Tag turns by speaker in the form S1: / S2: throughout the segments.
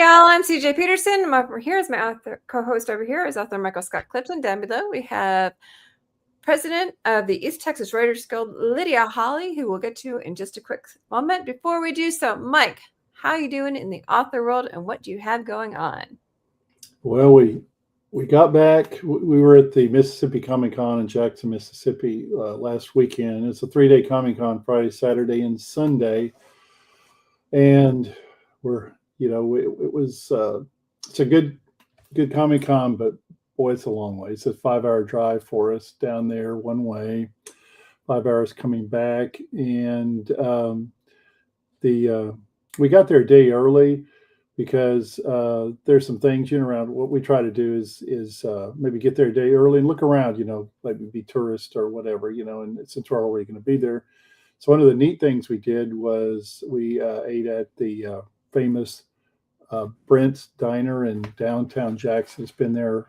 S1: y'all. I'm CJ Peterson. I'm over here is my author, co-host over here is author Michael Scott Clifton. Down below, we have President of the East Texas Writers Guild, Lydia Holley, who we'll get to in just a quick moment. Before we do so, Mike, how are you doing in the author world, and what do you have going on?
S2: Well, we got back. We were at the Mississippi Comic Con in Jackson, Mississippi last weekend. It's a 3-day Comic Con, Friday, Saturday, and Sunday. And it was it's a good Comic Con, but boy, it's a long way. It's a 5-hour drive for us down there one way, 5 hours coming back, and we got there a day early because there's some things around. What we try to do is maybe get there a day early and look around, maybe be tourists or whatever, and since we're already going to be there. So one of the neat things we did was we ate at the famous Brent's Diner in downtown Jackson. It's been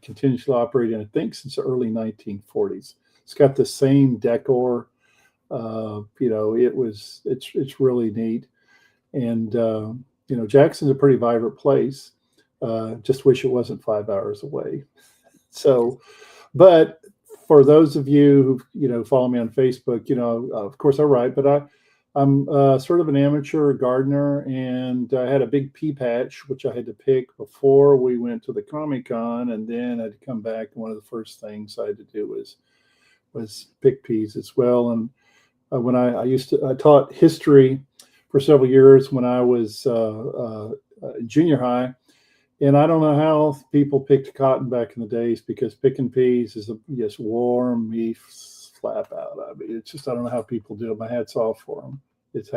S2: continuously operating, I think, since the early 1940s. It's got the same decor. It's really neat. And, Jackson's a pretty vibrant place. Just wish it wasn't 5 hours away. So, but for those of you who follow me on Facebook, of course I write, but I'm sort of an amateur gardener, and I had a big pea patch, which I had to pick before we went to the Comic Con, and then I had to come back. And one of the first things I had to do was pick peas as well. And when I taught history for several years when I was junior high. And I don't know how people picked cotton back in the days, because picking peas is just warm me flap out. I mean, it's just, I don't know how people do it. My hat's off for them. It's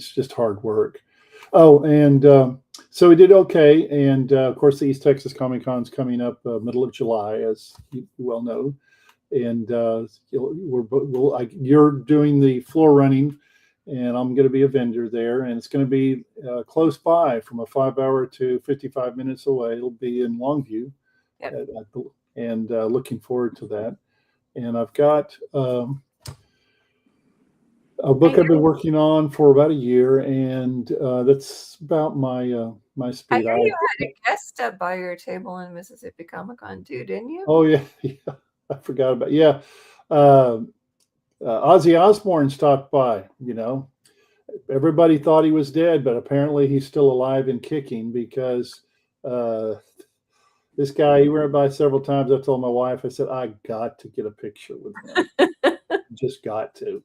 S2: just hard work. Oh, and so we did okay. And of course, the East Texas Comic Con is coming up middle of July, as you well know. And you're doing the floor running, and I'm going to be a vendor there, and it's going to be close by, from a 5-hour to 55 minutes away. It'll be in Longview. Yep. And looking forward to that. And I've got a book I've been working on for about a year, and that's about my speed.
S1: I hear you had a guest step by your table in Mississippi Comic Con too, didn't you?
S2: Oh yeah, I forgot about Ozzy Osbourne stopped by. Everybody thought he was dead, but apparently he's still alive and kicking, because this guy, he went by several times. I told my wife, I said, I got to get a picture with him. Just got to.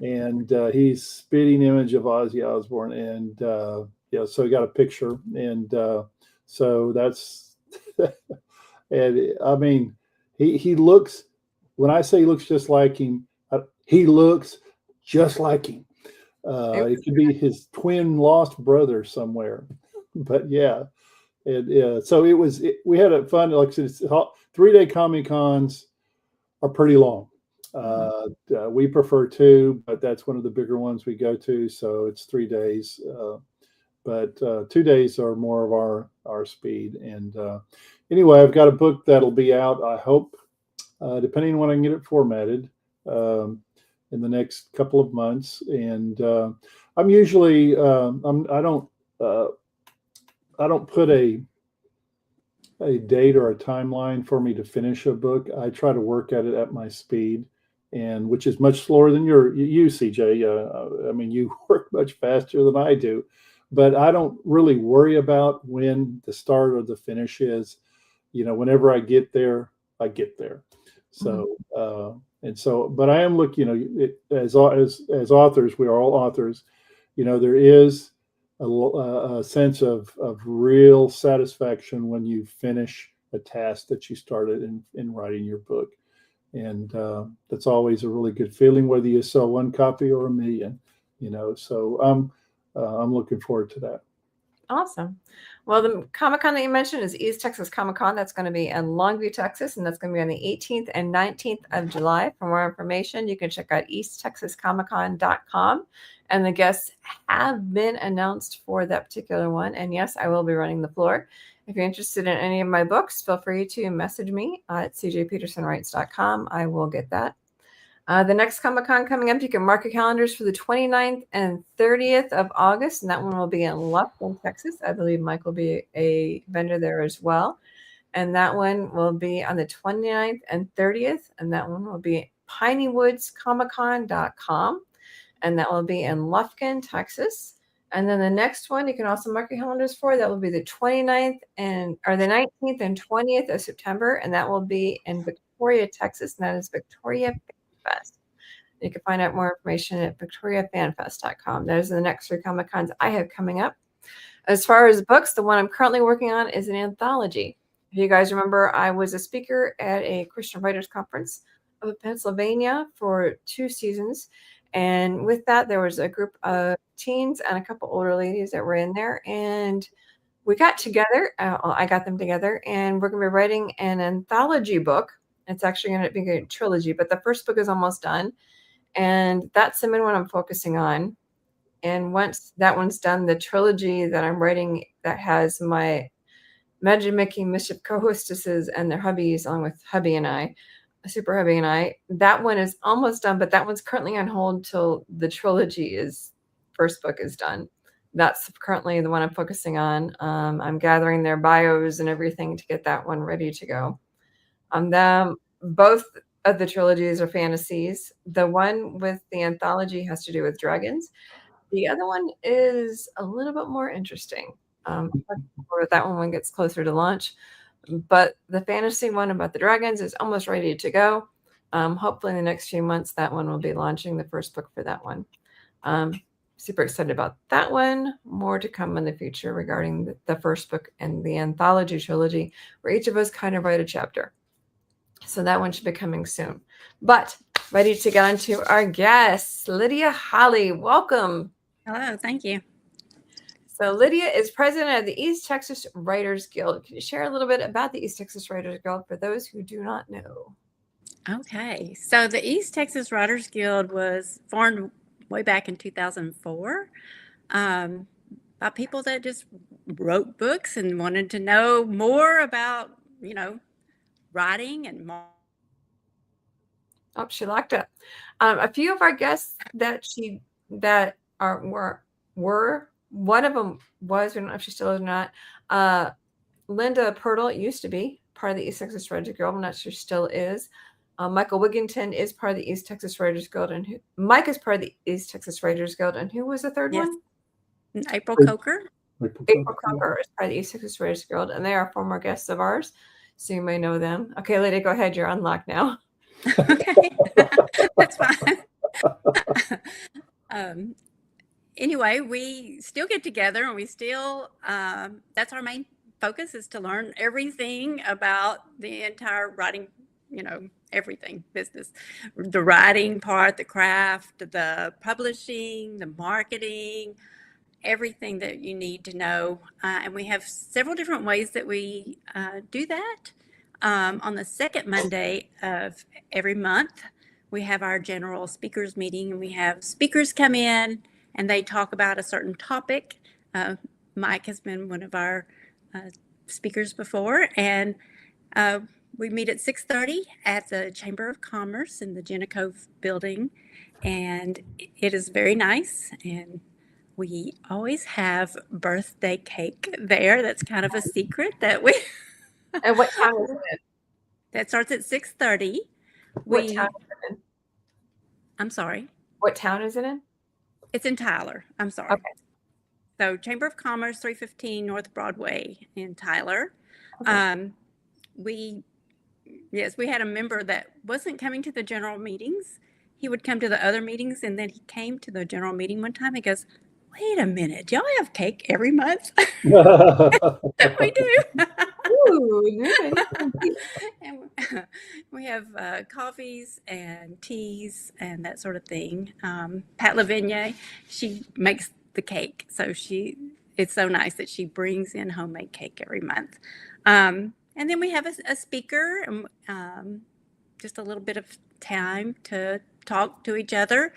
S2: And he's spitting image of Ozzy Osbourne. And so he got a picture. And so that's, and I mean, he looks, when I say he looks just like him, he looks just like him. It could be his twin lost brother somewhere, but yeah. So we had a fun, like I said, 3-day Comic Cons are pretty long. We prefer 2, but that's one of the bigger ones we go to. So it's 3 days, but 2 days are more of our speed. And anyway, I've got a book that'll be out, I hope, depending on when I can get it formatted, in the next couple of months. And I'm usually I don't put a date or a timeline for me to finish a book. I try to work at it at my speed, and which is much slower than you CJ. I mean, you work much faster than I do, but I don't really worry about when the start or the finish is. Whenever I get there, I get there. So but I am looking, as authors, we are all authors, there is a sense of real satisfaction when you finish a task that you started in writing your book. And that's always a really good feeling, whether you sell 1 copy or 1 million, so I'm looking forward to that.
S1: Awesome. Well, the Comic-Con that you mentioned is East Texas Comic-Con. That's going to be in Longview, Texas, and that's going to be on the 18th and 19th of July. For more information, you can check out easttexascomiccon.com. And the guests have been announced for that particular one. And yes, I will be running the floor. If you're interested in any of my books, feel free to message me at cjpetersonwrites.com. I will get that. The next Comic-Con coming up, you can mark your calendars for the 29th and 30th of August, and that one will be in Lufkin, Texas. I believe Mike will be a vendor there as well. And that one will be on the 29th and 30th, and that one will be pinywoodscomiccon.com, and that will be in Lufkin, Texas. And then the next one, you can also mark your calendars for, that will be the 29th or the 19th and 20th of September, and that will be in Victoria, Texas, and that is Victoria Fan Fest. You can find out more information at victoriafanfest.com. Those are the next 3 Comic Cons I have coming up. As far as books, the one I'm currently working on is an anthology. If you guys remember, I was a speaker at a Christian Writers Conference of Pennsylvania for 2 seasons. And with that, there was a group of teens and a couple older ladies that were in there. And we got together. I got them together, and we're going to be writing an anthology book. It's actually going to be a trilogy, but the first book is almost done. And that's the main one I'm focusing on. And once that one's done, the trilogy that I'm writing that has my Magic Mickey Mischief co-hostesses and their hubbies, along with hubby and I, Super Hubby and I, that one is almost done, but that one's currently on hold till the trilogy first book is done. That's currently the one I'm focusing on. I'm gathering their bios and everything to get that one ready to go. Both of the trilogies are fantasies. The one with the anthology has to do with dragons. The other one is a little bit more interesting. Or that one when it gets closer to launch. But the fantasy one about the dragons is almost ready to go. Hopefully in the next few months, that one will be launching the first book for that one. Super excited about that one. More to come in the future regarding the first book and the anthology trilogy, where each of us kind of write a chapter. So that one should be coming soon. But ready to get on to our guests. Lydia Holley, welcome.
S3: Hello, thank you.
S1: So Lydia is president of the East Texas Writers Guild. Can you share a little bit about the East Texas Writers Guild for those who do not know?
S3: Okay, so the East Texas Writers Guild was formed way back in 2004 by people that just wrote books and wanted to know more about, writing and
S1: Oh, she locked up. A few of our guests were one of them was, I don't know if she still is or not. Linda Pirtle used to be part of the East Texas Writers Guild. I'm not sure she still is. Michael Wigginton is part of the East Texas Writers Guild, and Mike is part of the East Texas Writers Guild. And who was the third one?
S3: April Coker.
S1: April Coker is part of the East Texas Writers Guild, and they are former guests of ours, so you may know them. Okay, Lydia, go ahead. You're unlocked now.
S3: Okay, that's fine. Anyway, we still get together, and we still, that's our main focus, is to learn everything about the entire writing, everything business, the writing part, the craft, the publishing, the marketing, everything that you need to know. And we have several different ways that we do that. On the second Monday of every month, we have our general speakers meeting, and we have speakers come in and they talk about a certain topic. Mike has been one of our speakers before, and we meet at 6:30 at the Chamber of Commerce in the Jenna Cove building, and it is very nice. And we always have birthday cake there. That's kind of a secret that we.
S1: And what time is it?
S3: That starts at 6:30.
S1: What town is it in?
S3: I'm sorry.
S1: What town is it in?
S3: It's in Tyler. I'm sorry.
S1: Okay.
S3: So Chamber of Commerce, 315 North Broadway in Tyler.
S1: Okay.
S3: We had a member that wasn't coming to the general meetings. He would come to the other meetings, and then he came to the general meeting one time. He goes, "Wait a minute, y'all have cake every month?" We do.
S1: Ooh,
S3: And we have coffees and teas and that sort of thing. Pat Lavigne, she makes the cake, so it's so nice that she brings in homemade cake every month. And then we have a speaker, just a little bit of time to talk to each other.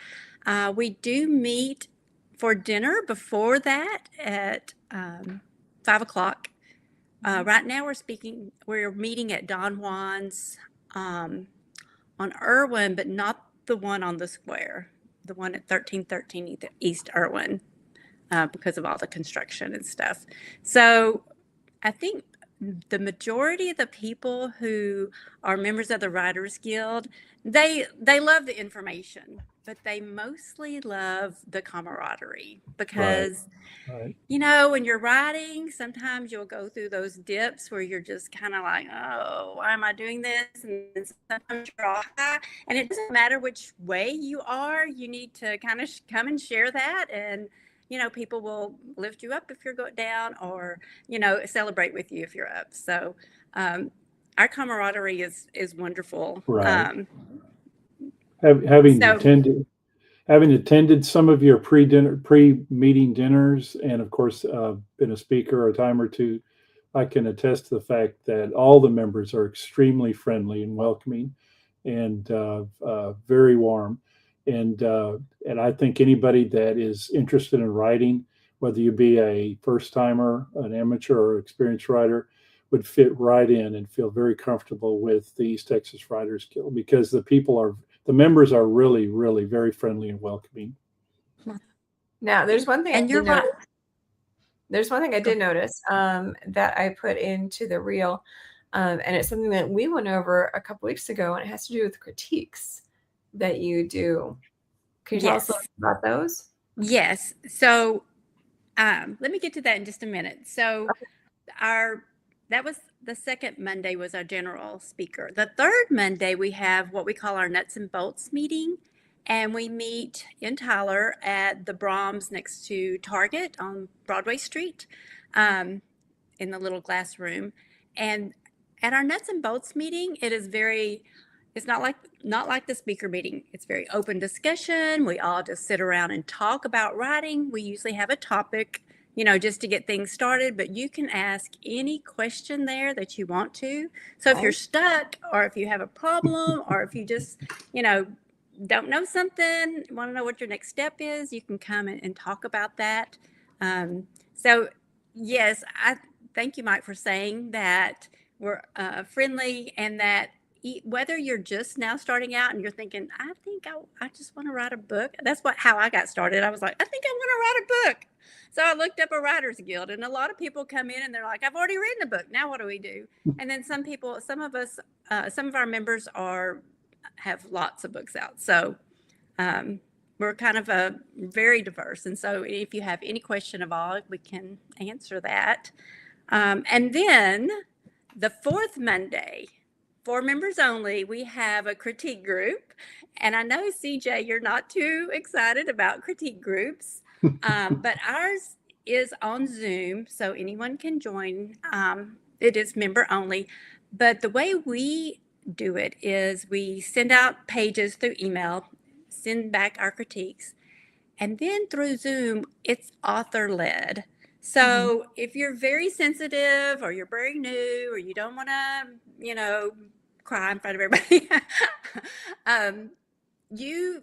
S3: We do meet for dinner before that at 5:00. Right now we're meeting at Don Juan's on Irwin, but not the one on the square, the one at 1313 East Irwin, because of all the construction and stuff. So I think the majority of the people who are members of the Writers Guild, they love the information, but they mostly love the camaraderie because
S2: Right.
S3: you know, when you're writing, sometimes you'll go through those dips where you're just kind of like, oh, why am I doing this? And then sometimes you're all high. And it doesn't matter which way you are, you need to kind of come and share that. And, you know, people will lift you up if you're going down or, you know, celebrate with you if you're up. So our camaraderie is wonderful.
S2: Right.
S3: So
S2: Having attended some of your pre-meeting dinners, and of course, been a speaker a time or two, I can attest to the fact that all the members are extremely friendly and welcoming, and very warm. And I think anybody that is interested in writing, whether you be a first timer, an amateur, or experienced writer, would fit right in and feel very comfortable with the East Texas Writers Guild because the members are really, really very friendly and welcoming.
S1: Now, there's one thing
S3: and you're right.
S1: There's one thing I did notice that I put into the reel, and it's something that we went over a couple weeks ago, and it has to do with critiques that you do. Can you tell us a little about those?
S3: Yes. So let me get to that in just a minute. So that was the second Monday was our general speaker. The third Monday we have what we call our nuts and bolts meeting, and we meet in Tyler at the Brahms next to Target on Broadway Street, in the little glass room. And at our nuts and bolts meeting, it's not like the speaker meeting. It's very open discussion. We all just sit around and talk about writing. We usually have a topic, you know, just to get things started, but you can ask any question there that you want to. So if you're stuck or if you have a problem or if you just, you know, don't know something, want to know what your next step is, you can come and talk about that. So yes, I thank you, Mike, for saying that we're friendly and that whether you're just now starting out and you're thinking, I think I just want to write a book. That's how I got started. I was like, I think I want to write a book. So I looked up a Writers Guild, and a lot of people come in and they're like, I've already written a book. Now what do we do? And then some of our members have lots of books out. So we're kind of very diverse. And so if you have any question of all, we can answer that. And then the fourth Monday, for members only, we have a critique group. And I know, CJ, you're not too excited about critique groups, but ours is on Zoom, so anyone can join. It is member only. But the way we do it is we send out pages through email, send back our critiques, and then through Zoom, it's author-led. So if you're very sensitive or you're very new or you don't want to, you know, cry in front of everybody, you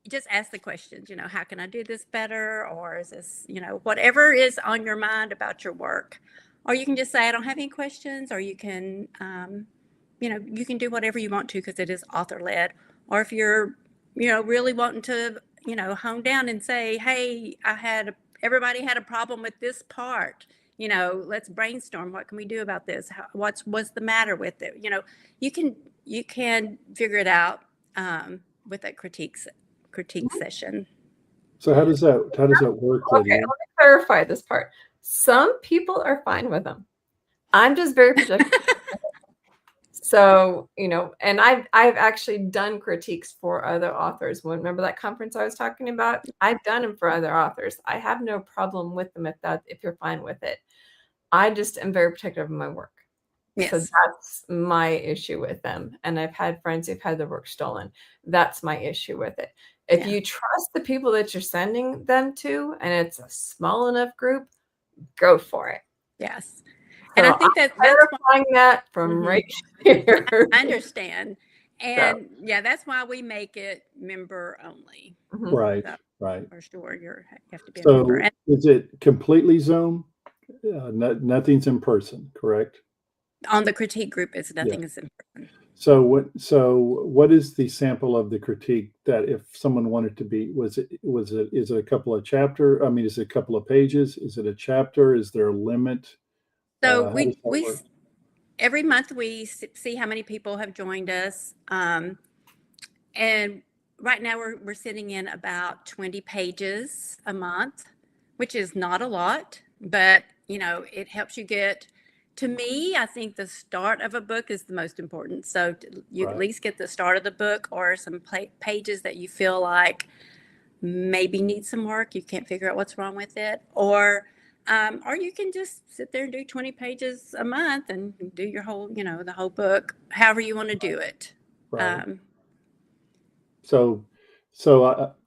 S3: just ask the questions, you know, how can I do this better? Or is this, you know, whatever is on your mind about your work. Or you can just say, I don't have any questions, or you can, you know, you can do whatever you want to because it is author-led. Or if you're, you know, really wanting to, you know, hone down and say, hey, everybody had a problem with this part. You know, let's brainstorm. What can we do about this? What's the matter with it? You know, you can figure it out with that critique session.
S2: So how does that work, Lydia?
S1: Okay, let me clarify this part. Some people are fine with them. I'm just very protective. So, you know, and I've actually done critiques for other authors. Remember that conference I was talking about? I've done them for other authors. I have no problem with them if you're fine with it. I just am very protective of my work. Yes. So that's my issue with them. And I've had friends who've had their work stolen. That's my issue with it. If you trust the people that you're sending them to, and it's a small enough group, go for it.
S3: Yes. And so I think that's
S1: clarifying that from right here.
S3: I understand. And that's why we make it member only.
S2: Right.
S3: So,
S2: right.
S3: For sure. You have to be a
S2: so
S3: member. And
S2: is it completely Zoom? Nothing's in person, correct?
S3: On the critique group, nothing is in person.
S2: So what is the sample of the critique that if someone wanted to be, is it a couple of chapter? I mean, is it a couple of pages? Is it a chapter? Is there a limit?
S3: So
S2: How does that
S3: we
S2: work?
S3: every month we see how many people have joined us, and right now we're sitting in about 20 pages a month, which is not a lot, but it helps you get. To me, I think the start of a book is the most important. So you at
S2: Right.
S3: least get the start of the book or some pages that you feel like maybe need some work. You can't figure out what's wrong with it, or you can just sit there and do 20 pages a month and do your whole, the whole book, however you want to do it.
S2: Right. So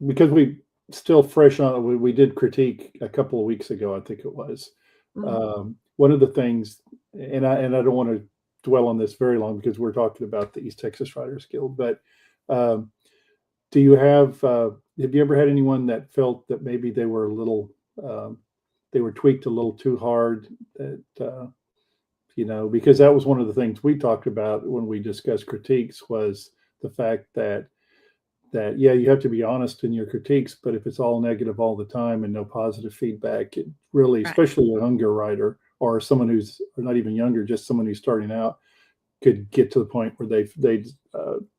S2: because we still fresh on, we did critique a couple of weeks ago, I think it was. One of the things, and I don't want to dwell on this very long because we're talking about the East Texas Writers Guild, but do you have you ever had anyone that felt that maybe they were a little, they were tweaked a little too hard, that, because that was one of the things we talked about when we discussed critiques, was the fact that yeah, you have to be honest in your critiques, but if it's all negative all the time and no positive feedback, it really,
S3: Right.
S2: especially a younger writer or someone who's, or not even younger, just someone who's starting out, could get to the point where they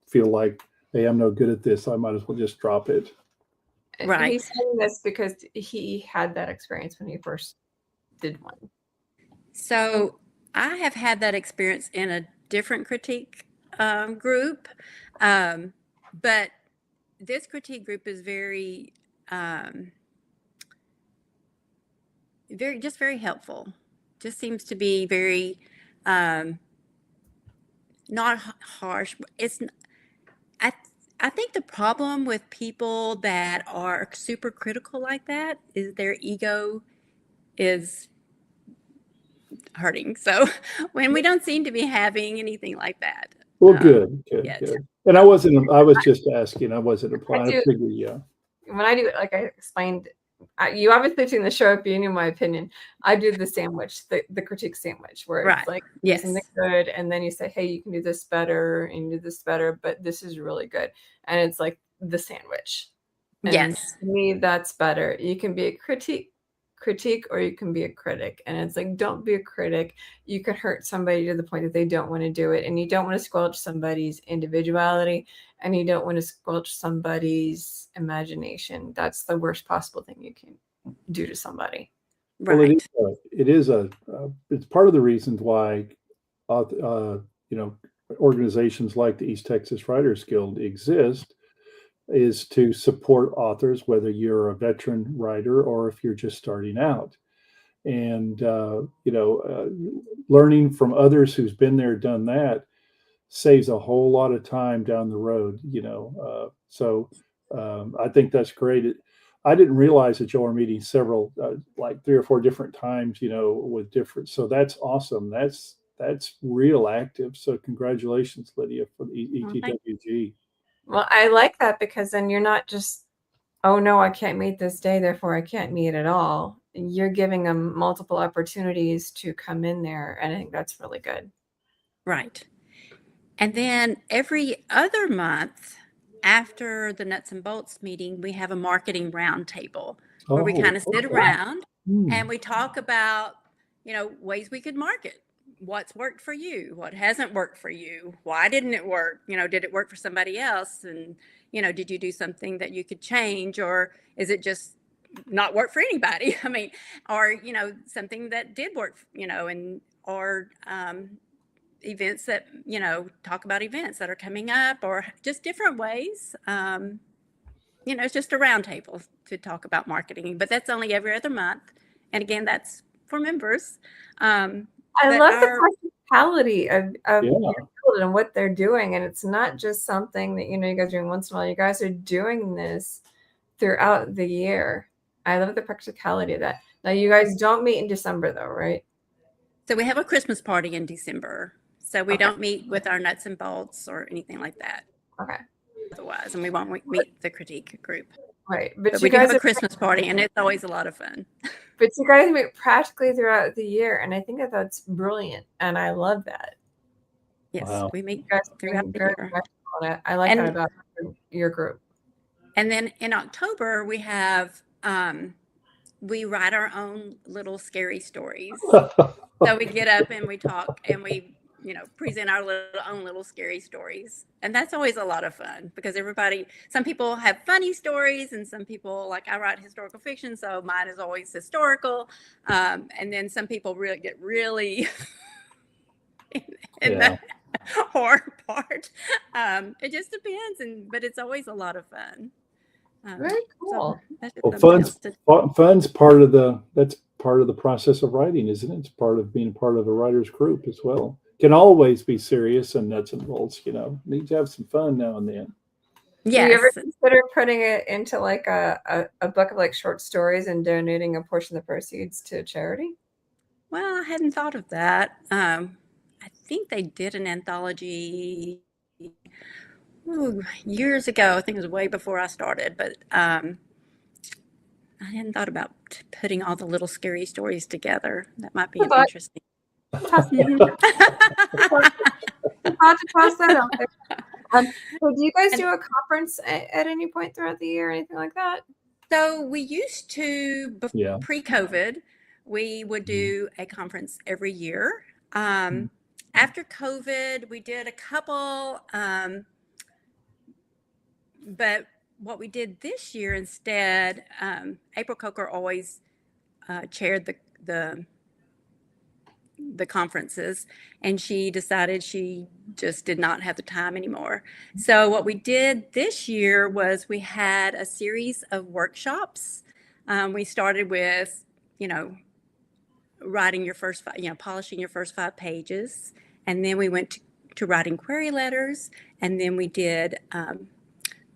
S2: feel like, hey, I'm no good at this, I might as well just drop it.
S3: Right.
S1: He's saying this because he had that experience when he first did one.
S3: So I have had that experience in a different critique group, but this critique group is very very helpful. Just seems to be very not harsh. I think the problem with people that are super critical like that is their ego is hurting. So when we don't seem to be having anything like that.
S2: Well, good. And I was just asking, I wasn't implying. I figure, yeah.
S1: When I do it, like I explained, you obviously seen the show, if you knew my opinion. I do the sandwich, the critique sandwich, where it's like do something good, and then you say, hey, you can do this better, and you do this better, but this is really good. And it's like the sandwich. And to me, that's better. You can be a critique, or you can be a critic. And it's like, don't be a critic. You can hurt somebody to the point that they don't want to do it. And you don't want to squelch somebody's individuality, and you don't want to squelch somebody's imagination. That's the worst possible thing you can do to somebody.
S3: Right.
S2: Well, it's part of the reasons why, organizations like the East Texas Writers Guild exist, is to support authors, whether you're a veteran writer or if you're just starting out. And, learning from others who's been there, done that, saves a whole lot of time down the road, I think that's great. I didn't realize that y'all were meeting several, like 3 or 4 different times, with different, so that's awesome. That's real active. So congratulations, Lydia, for the ETWG.
S1: Well, I like that, because then you're not just, oh no, I can't meet this day, therefore I can't meet at all. You're giving them multiple opportunities to come in there, and I think that's really good.
S3: Right. And then every other month after the nuts and bolts meeting, we have a marketing roundtable where we kind of sit around and we talk about, ways we could market. What's worked for you? What hasn't worked for you? Why didn't it work? Did it work for somebody else? And, did you do something that you could change, or is it just not work for anybody? I mean, or, something that did work, or events that, talk about events that are coming up, or just different ways. It's just a roundtable to talk about marketing, but that's only every other month. And again, that's for members.
S1: I love the practicality of your guild and what they're doing. And it's not just something that, you guys are doing once in a while. You guys are doing this throughout the year. I love the practicality of that. Now, you guys don't meet in December, though, right?
S3: So we have a Christmas party in December. So we don't meet with our nuts and bolts or anything like that.
S1: Okay.
S3: Otherwise, and we won't meet the critique group.
S1: Right. But
S3: we do have a Christmas party, and it's always a lot of fun.
S1: But you guys meet practically throughout the year, and I think that that's brilliant, and I love that.
S3: Yes,
S2: Wow.
S3: we
S1: You
S3: meet
S1: guys are
S3: throughout
S1: being
S3: the
S1: very
S3: year.
S1: professional on it. I like that
S3: And
S1: about your group.
S3: and then in October we have we write our own little scary stories. So we get up and we talk and we, present our own little scary stories. And that's always a lot of fun because some people have funny stories and some people, like I write historical fiction, so mine is always historical. And then some people get really in
S2: Yeah.
S3: the horror part. It just depends, but it's always a lot of fun.
S1: Very
S3: So
S1: cool.
S3: that's just
S2: Well,
S3: something else to.
S2: fun's that's part of the process of writing, isn't it? It's part of being a part of a writer's group as well. Can always be serious and nuts and bolts, need to have some fun now and then.
S1: Do you ever
S3: Yes.
S1: consider putting it into like a book of like short stories and donating a portion of the proceeds to charity?
S3: Well, I hadn't thought of that. I think they did an anthology years ago. I think it was way before I started, but I hadn't thought about putting all the little scary stories together. That might be
S1: But
S3: interesting.
S1: toss to toss that out there. So do you guys do a conference at any point throughout the year or anything like that?
S3: So we used to,
S2: Yeah.
S3: pre-COVID, we would do a conference every year. After COVID, we did a couple, but what we did this year instead, April Coker always chaired the conferences, and she decided she just did not have the time anymore. So what we did this year was we had a series of workshops. We started with, writing your first polishing your first 5 pages, and then we went to writing query letters, and then we did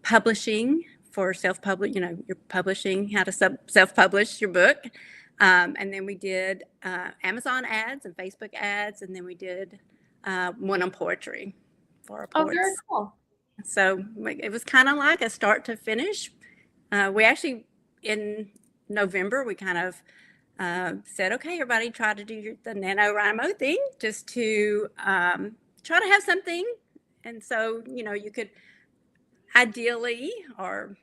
S3: publishing for self-publish, you're publishing, how to self-publish your book. And then we did Amazon ads and Facebook ads, and then we did one on poetry for our
S1: Oh, very
S3: poets.
S1: cool.
S3: So it was kind of like a start to finish. We actually, in November, we kind of said, okay, everybody try to do the NaNoWriMo thing just to try to have something. And so, you could ideally or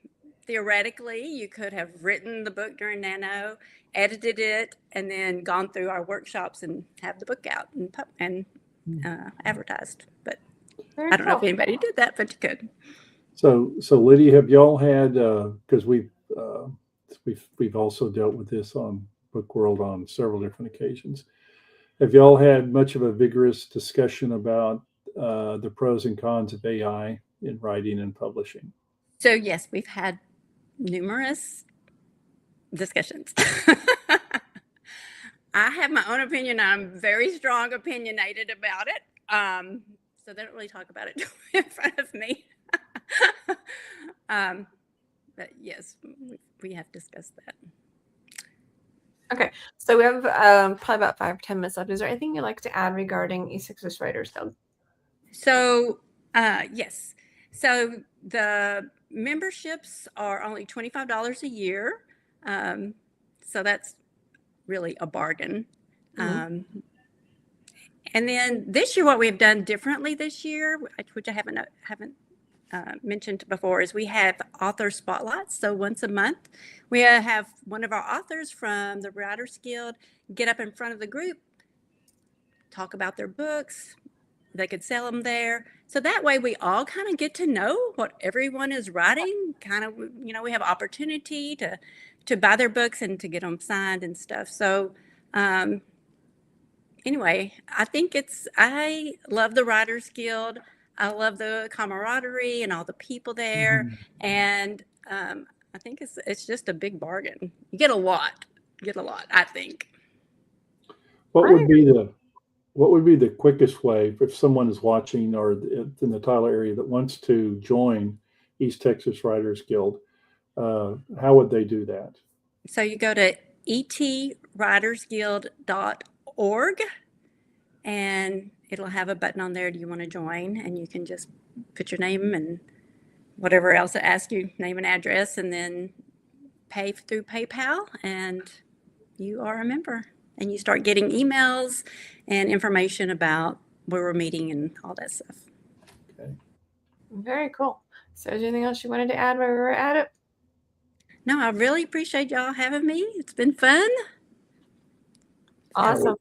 S3: theoretically, you could have written the book during Nano, edited it, and then gone through our workshops and have the book out and advertised. But
S1: Very
S3: I don't know if
S1: cool.
S3: anybody did that, but you could.
S2: So Lydia, have y'all had, because we've also dealt with this on Book World on several different occasions. Have y'all had much of a vigorous discussion about the pros and cons of AI in writing and publishing?
S3: So yes, we've had numerous discussions. I have my own opinion. I'm very strong opinionated about it. So they don't really talk about it in front of me. But yes, we have discussed that.
S1: Okay, so we have probably about 5 or 10 minutes left. Is there anything you'd like to add regarding Ep26 Writers Guild?
S3: So yes, so the memberships are only $25 a year. So that's really a bargain. And then this year, what we've done differently this year, which I haven't mentioned before, is we have author spotlights. So once a month, we have one of our authors from the Writers Guild get up in front of the group, talk about their books. They could sell them there. So that way we all kind of get to know what everyone is writing. Kind of, we have opportunity to buy their books and to get them signed and stuff. So anyway, I love the Writers Guild. I love the camaraderie and all the people there. And I think it's just a big bargain. You get a lot, I think.
S2: What would be the quickest way if someone is watching or in the Tyler area that wants to join East Texas Writers Guild? How would they do that?
S3: So you go to etwritersguild.org, and it'll have a button on there. Do you want to join? And you can just put your name and whatever else it asks you, name and address, and then pay through PayPal, and you are a member. And you start getting emails and information about where we're meeting and all that stuff.
S2: Okay.
S1: Very cool. So is there anything else you wanted to add while we were at it?
S3: No, I really appreciate y'all having me. It's been fun.
S1: Awesome.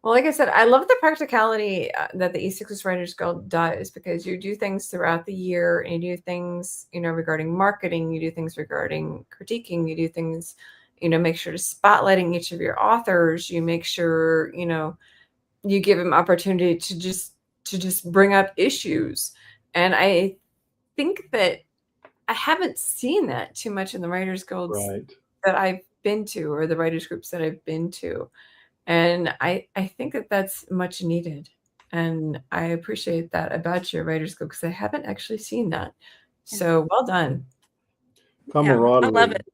S1: Well, like I said, I love the practicality that the East Texas Writers Guild does, because you do things throughout the year and you do things, regarding marketing, you do things regarding critiquing, you do things, make sure to spotlighting each of your authors. You make sure, you give them opportunity to just bring up issues. And I think that I haven't seen that too much in the Writers Guilds
S2: Right.
S1: that I've been to, or the writers groups that I've been to. And I think that that's much needed. And I appreciate that about your Writers Guild, because I haven't actually seen that. So well done.
S2: Camaraderie.
S3: I love it.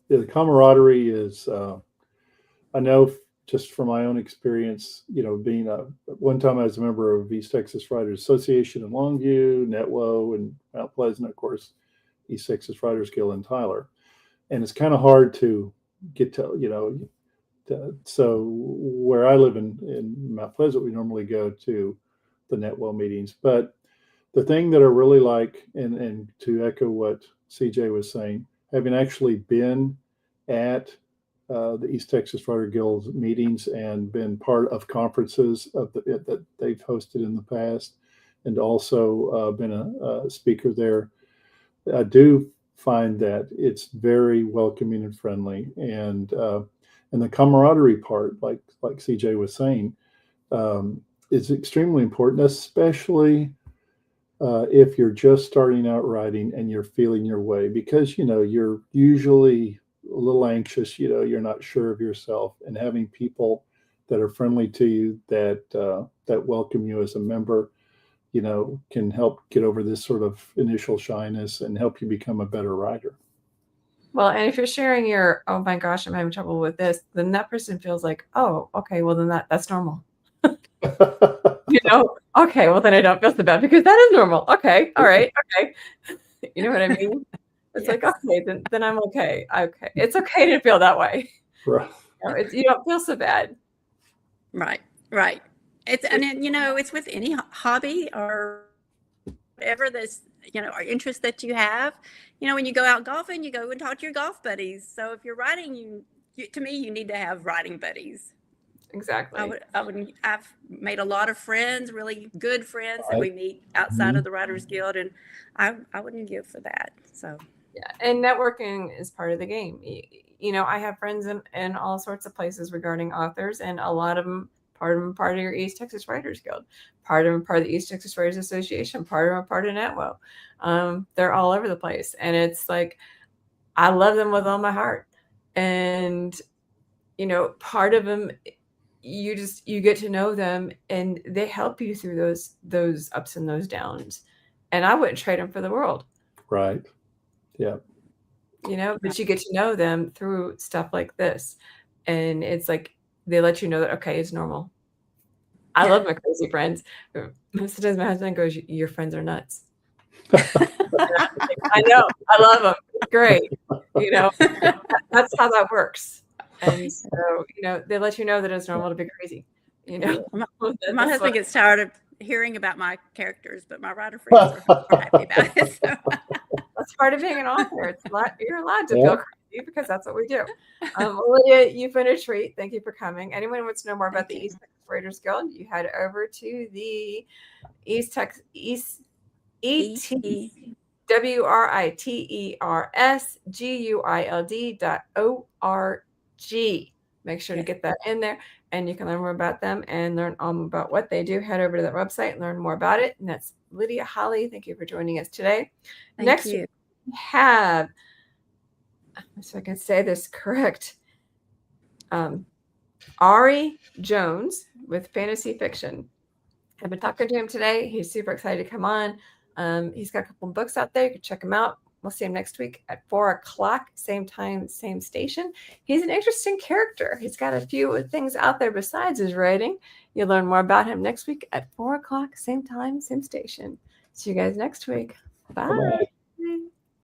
S2: Yeah, the camaraderie is, I know just from my own experience, being one time I was a member of East Texas Writers Association in Longview, Netwo, and Mount Pleasant, of course, East Texas Writers Guild in Tyler. And it's kind of hard to get to, so where I live in Mount Pleasant, we normally go to the Netwell meetings. But the thing that I really like, and to echo what CJ was saying, having actually been at the East Texas Writer Guild meetings and been part of conferences that they've hosted in the past, and also been a speaker there, I do find that it's very welcoming and friendly, and the camaraderie part, like CJ was saying, is extremely important, especially if you're just starting out writing and you're feeling your way, because you're usually a little anxious, you're not sure of yourself, and having people that are friendly to you, that welcome you as a member, can help get over this sort of initial shyness and help you become a better writer.
S1: Well, and if you're sharing your, oh my gosh, I'm having trouble with this, then that person feels like, oh, okay, well then that's normal. Okay, well then I don't feel so bad, because that is normal. Okay, all right, okay. You know what I mean? It's like, okay, then I'm okay. Okay, it's okay to feel that way.
S2: Right.
S1: You don't feel so bad.
S3: Right. It's, and then, it's with any hobby or whatever this, or interest that you have. When you go out golfing, you go and talk to your golf buddies. So if you're writing, to me, you need to have writing buddies.
S1: Exactly.
S3: I've made a lot of friends, really good friends that we meet outside of the Writers Guild, and I wouldn't give for that. So
S1: yeah, and networking is part of the game. I have friends in all sorts of places regarding authors, and a lot of them, part of your East Texas Writers Guild, part of them part of the East Texas Writers Association, part of them part of Netwo. They're all over the place, and it's like, I love them with all my heart. And part of them, you get to know them, and they help you through those ups and those downs, and I wouldn't trade them for the world.
S2: Right. Yeah.
S1: But you get to know them through stuff like this, and it's like they let you know that, okay, it's normal. I love my crazy friends. Most of the times my husband goes, your friends are nuts. I know, I love them. It's great. That's how that works. And so, they let you know that it's normal to be crazy.
S3: My husband gets tired of hearing about my characters, but my writer friends are happy about it. So.
S1: That's part of being an author. You're allowed to feel crazy, because that's what we do. Lydia, you've been a treat. Thank you for coming. Anyone who wants to know more about the East Texas Writers Guild, you head over to the East Texas WRITERSGUILD.org. Make sure to get that in there, and you can learn more about them and learn all about what they do. Head over to that website and learn more about it. And that's Lydia Holley. Thank you for joining us today. Next, we have, so I can say this correct, Ari Jones with Fantasy Fiction. I've been talking to him today. He's super excited to come on. He's got a couple of books out there. You can check him out. We'll see him next week at 4:00, same time, same station. He's an interesting character. He's got a few things out there besides his writing. You'll learn more about him next week at 4:00, same time, same station. See you guys next week. Bye.